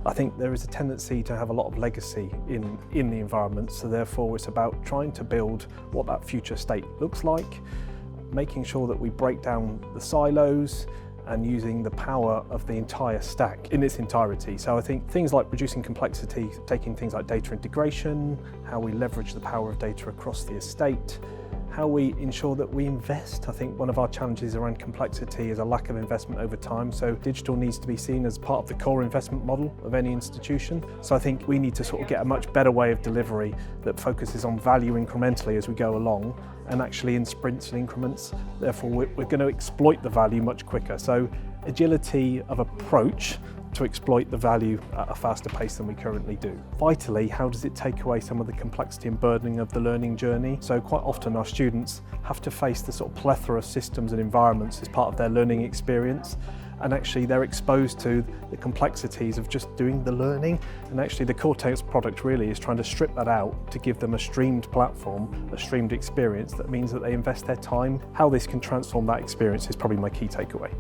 I think there is a tendency to have a lot of legacy in the environment, so therefore it's about trying to build what that future state looks like, making sure that we break down the silos and using the power of the entire stack in its entirety. So I think things like reducing complexity, taking things like data integration, how we leverage the power of data across the estate, how we ensure that we invest. I think one of our challenges around complexity is a lack of investment over time, so digital needs to be seen as part of the core investment model of any institution. So I think we need to sort of get a much better way of delivery that focuses on value incrementally as we go along, and actually in sprints and increments. Therefore we're going to exploit the value much quicker. So agility of approach to exploit the value at a faster pace than we currently do. Vitally, how does it take away some of the complexity and burdening of the learning journey? So quite often our students have to face the sort of plethora of systems and environments as part of their learning experience, and actually they're exposed to the complexities of just doing the learning, and actually the Kortext product really is trying to strip that out to give them a streamed platform, a streamed experience that means that they invest their time. How this can transform that experience is probably my key takeaway.